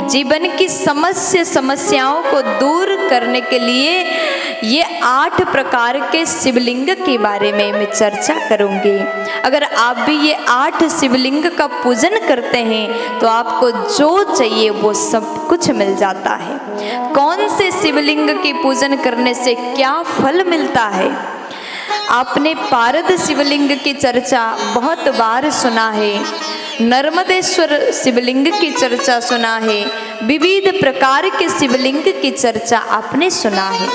जीवन की समस्याओं को दूर करने के लिए ये 8 प्रकार के शिवलिंग के बारे में मैं चर्चा करूंगी। अगर आप भी ये 8 शिवलिंग का पूजन करते हैं तो आपको जो चाहिए वो सब कुछ मिल जाता है। कौन से शिवलिंग की पूजन करने से क्या फल मिलता है? आपने पारद शिवलिंग की चर्चा बहुत बार सुना है, नर्मदेश्वर शिवलिंग की चर्चा सुना है, विविध प्रकार के शिवलिंग की चर्चा आपने सुना है।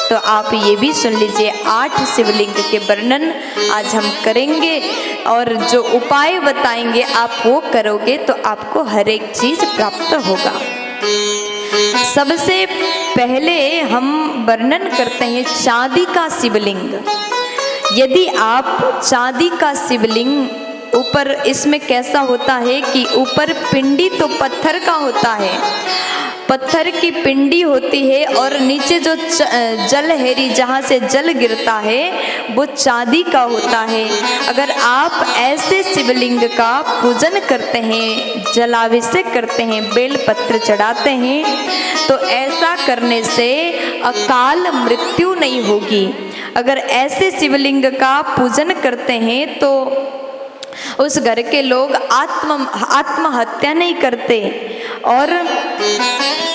तो आप ये भी सुन लीजिए, 8 शिवलिंग के वर्णन आज हम करेंगे और जो उपाय बताएंगे आप वो करोगे तो आपको हर एक चीज प्राप्त होगा। सबसे पहले हम वर्णन करते हैं चांदी का शिवलिंग। यदि आप चांदी का शिवलिंग, ऊपर इसमें कैसा होता है कि ऊपर पिंडी तो पत्थर का होता है, पत्थर की पिंडी होती है और नीचे जो जलहेरी जहाँ से जल गिरता है वो चांदी का होता है। अगर आप ऐसे शिवलिंग का पूजन करते हैं, जलाभिषेक करते हैं, बेलपत्र चढ़ाते हैं तो ऐसा करने से अकाल मृत्यु नहीं होगी। अगर ऐसे शिवलिंग का पूजन करते हैं तो उस घर के लोग आत्महत्या नहीं करते और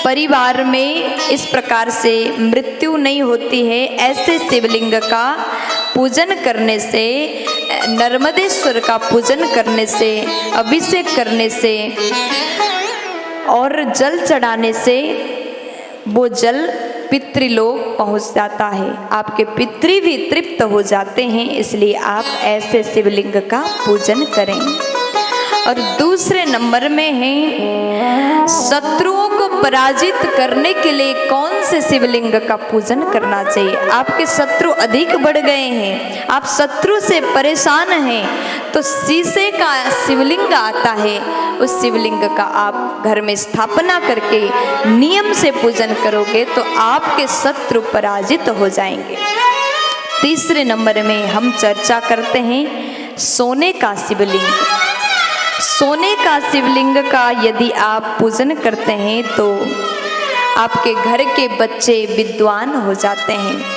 परिवार में इस प्रकार से मृत्यु नहीं होती है। ऐसे शिवलिंग का पूजन करने से, नर्मदेश्वर का पूजन करने से, अभिषेक करने से और जल चढ़ाने से वो जल पितृलोक पहुंच जाता है, आपके पितृ भी तृप्त हो जाते हैं। इसलिए आप ऐसे शिवलिंग का पूजन करें। और दूसरे नंबर में है शत्रुओं को पराजित करने के लिए कौन से शिवलिंग का पूजन करना चाहिए। आपके शत्रु अधिक बढ़ गए हैं, आप शत्रु से परेशान हैं तो शीशे का शिवलिंग आता है, उस शिवलिंग का आप घर में स्थापना करके नियम से पूजन करोगे तो आपके शत्रु पराजित हो जाएंगे। तीसरे नंबर में हम चर्चा करते हैं सोने का शिवलिंग। सोने का शिवलिंग का यदि आप पूजन करते हैं तो आपके घर के बच्चे विद्वान हो जाते हैं।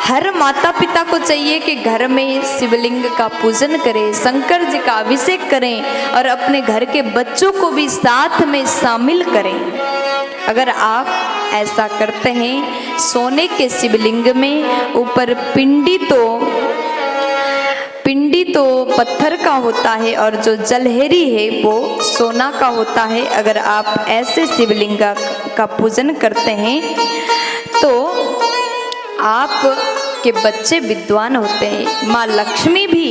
हर माता पिता को चाहिए कि घर में शिवलिंग का पूजन करें, शंकर जी का अभिषेक करें और अपने घर के बच्चों को भी साथ में शामिल करें। अगर आप ऐसा करते हैं, सोने के शिवलिंग में ऊपर पिंडी तो पत्थर का होता है और जो जलहेरी है वो सोना का होता है। अगर आप ऐसे शिवलिंग का पूजन करते हैं तो आप के बच्चे विद्वान होते हैं। माँ लक्ष्मी भी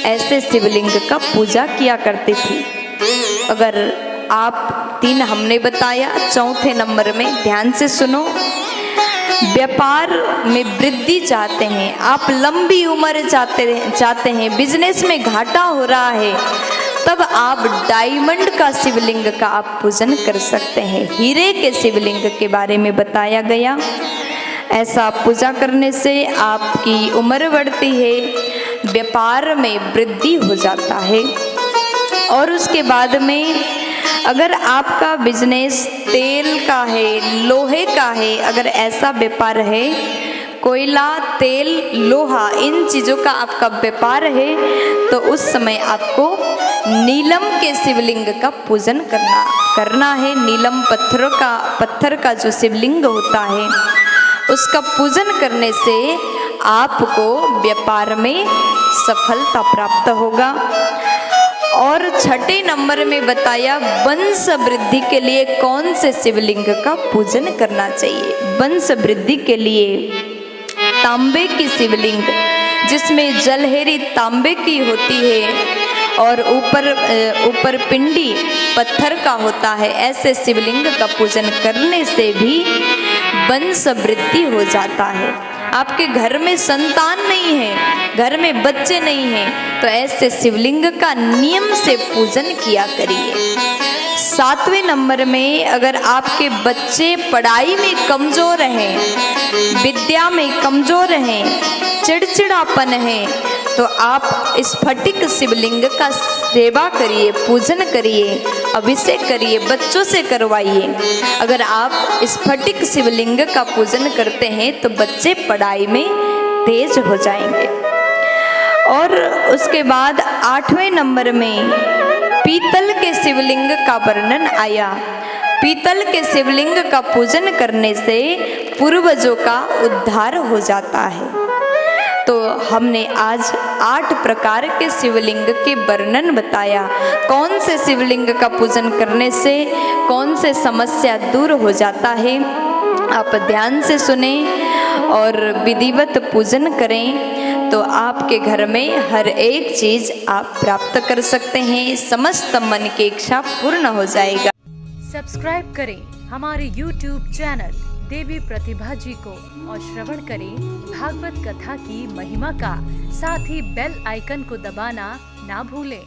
ऐसे शिवलिंग का पूजा किया करती थी। अगर आप 3 हमने बताया, चौथे नंबर में ध्यान से सुनो, व्यापार में वृद्धि चाहते हैं, आप लंबी उम्र चाहते हैं, बिजनेस में घाटा हो रहा है, तब आप डायमंड का शिवलिंग का आप पूजन कर सकते हैं। हीरे के शिवलिंग के बारे में बताया गया। ऐसा पूजा करने से आपकी उम्र बढ़ती है, व्यापार में वृद्धि हो जाता है। और उसके बाद में अगर आपका बिजनेस तेल का है, लोहे का है, अगर ऐसा व्यापार है, कोयला, तेल, लोहा, इन चीज़ों का आपका व्यापार है तो उस समय आपको नीलम के शिवलिंग का पूजन करना है। नीलम पत्थर का जो शिवलिंग होता है उसका पूजन करने से आपको व्यापार में सफलता प्राप्त होगा। और छठे नंबर में बताया वंश वृद्धि के लिए कौन से शिवलिंग का पूजन करना चाहिए। वंश वृद्धि के लिए तांबे की शिवलिंग, जिसमें जलहेरी तांबे की होती है और ऊपर पिंडी पत्थर का होता है, ऐसे शिवलिंग का पूजन करने से भी वंश वृद्धि हो जाता है। आपके घर में संतान नहीं है, घर में बच्चे नहीं हैं तो ऐसे शिवलिंग का नियम से पूजन किया करिए। 7वें नंबर में अगर आपके बच्चे पढ़ाई में कमजोर हैं, विद्या में कमजोर हैं, चिड़चिड़ापन है तो आप स्फटिक शिवलिंग का सेवा करिए, पूजन करिए, अभिषेक करिए, बच्चों से करवाइए। अगर आप स्फटिक शिवलिंग का पूजन करते हैं तो बच्चे पढ़ाई में तेज हो जाएंगे। और उसके बाद 8वें नंबर में पीतल के शिवलिंग का वर्णन आया। पीतल के शिवलिंग का पूजन करने से पूर्वजों का उद्धार हो जाता है। तो हमने आज 8 प्रकार के शिवलिंग के वर्णन बताया। कौन से शिवलिंग का पूजन करने से कौन से समस्या दूर हो जाता है, आप ध्यान से सुने और विधिवत पूजन करें तो आपके घर में हर एक चीज आप प्राप्त कर सकते हैं। समस्त मन की इच्छा पूर्ण हो जाएगा। सब्सक्राइब करें हमारे YouTube चैनल देवी प्रतिभा जी को और श्रवण करें भागवत कथा की महिमा का। साथ ही बेल आइकन को दबाना ना भूलें।